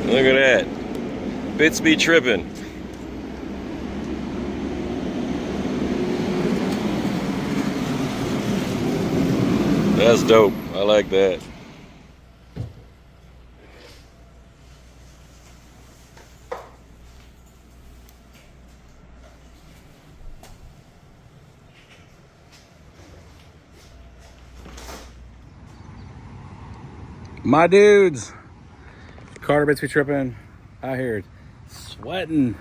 Look at that. Bits be tripping. That's dope. I like that. My dudes, Carter Bits be tripping out here, sweating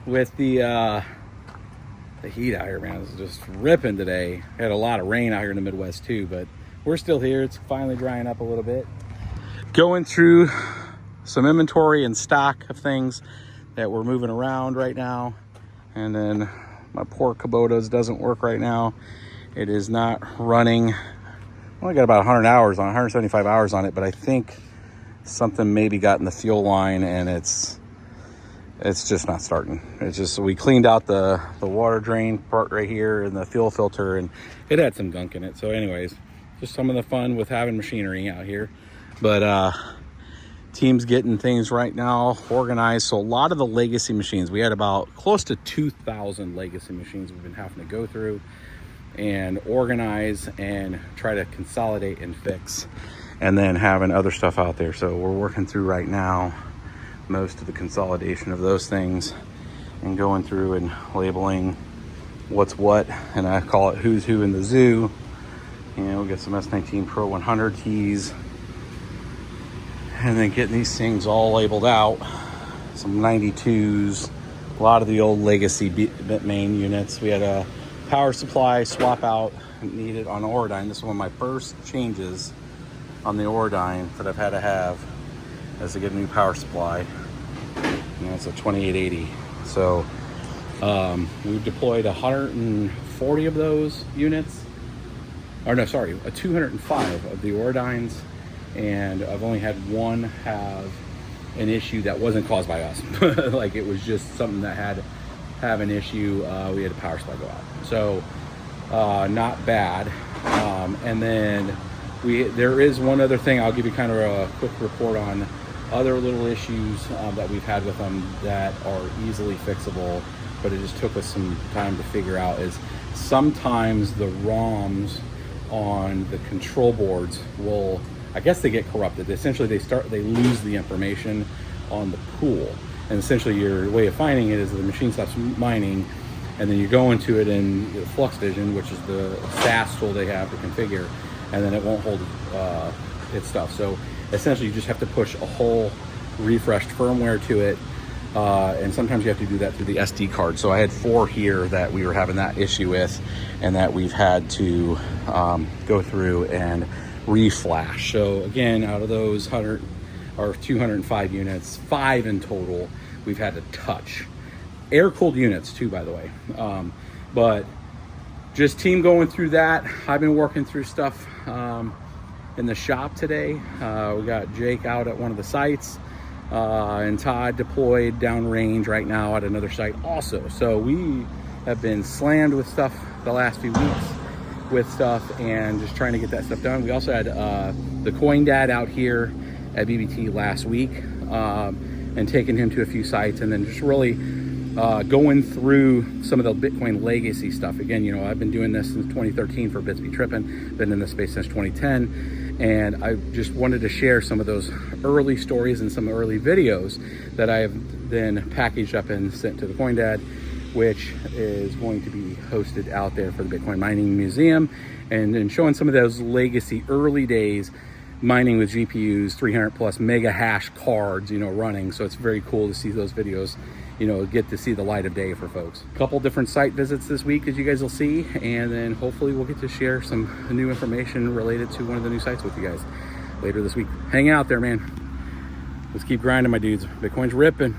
with the heat out here, man. It's just ripping today. Had a lot of rain out here in the Midwest too, but we're still here. It's finally drying up a little bit. Going through some inventory and stock of things that we're moving around right now. And then my poor Kubota's doesn't work right now. It is not running. I only got about 100 hours on 175 hours on it, but I think something maybe got in the fuel line and it's just not starting. It's just, we cleaned out the water drain part right here and the fuel filter, and it had some gunk in it. So anyways, just some of the fun with having machinery out here. But team's getting things right now organized. So a lot of the legacy machines, we had about close to 2,000 legacy machines we've been having to go through and organize and try to consolidate and fix, and then having other stuff out there. So we're working through right now most of the consolidation of those things and going through and labeling what's what, and I call it who's who in the zoo. You know, we'll get some S19 Pro 100 keys and then getting these things all labeled out. Some 92s, a lot of the old legacy Bitmain units. We had a power supply swap out needed on Auradine. This is one of my first changes on the Auradine that I've had to have, as to get a new power supply. You know, it's a 2880. So we've deployed 140 of those units. Or no, sorry, 205 of the Auradines, and I've only had one have an issue that wasn't caused by us. Like, it was just something that had have an issue. We had a power supply go out, so not bad. And then there is one other thing. I'll give you kind of a quick report on other little issues that we've had with them that are easily fixable, but it just took us some time to figure out. Is sometimes the ROMs on the control boards will, I guess they get corrupted. Essentially they lose the information on the pool. And essentially your way of finding it is the machine stops mining, and then you go into it in Flux Vision, which is the SAS tool they have to configure, and then it won't hold its stuff. So essentially you just have to push a whole refreshed firmware to it, and sometimes you have to do that through the SD card. So I had 4 here that we were having that issue with, and that we've had to go through and reflash. So again, out of those 100 or 205 units, 5 in total we've had to touch. Air-cooled units too, by the way. But just team going through that. I've been working through stuff in the shop today. We got Jake out at one of the sites, and Todd deployed downrange right now at another site also. So we have been slammed with stuff the last few weeks with stuff and just trying to get that stuff done. We also had the Coindad out here at BBT last week, and taking him to a few sites, and then just really going through some of the Bitcoin legacy stuff. Again, you know, I've been doing this since 2013 for Bits Be Trippin', been in this space since 2010, and I just wanted to share some of those early stories and some early videos that I have then packaged up and sent to the Coindad, which is going to be hosted out there for the Bitcoin Mining Museum, and then showing some of those legacy early days mining with GPUs, 300 plus mega hash cards, you know, running. So it's very cool to see those videos, you know, get to see the light of day for folks. A couple different site visits this week, as you guys will see, and then hopefully we'll get to share some new information related to one of the new sites with you guys later this week. Hang out there, man. Let's keep grinding, my dudes. Bitcoin's ripping.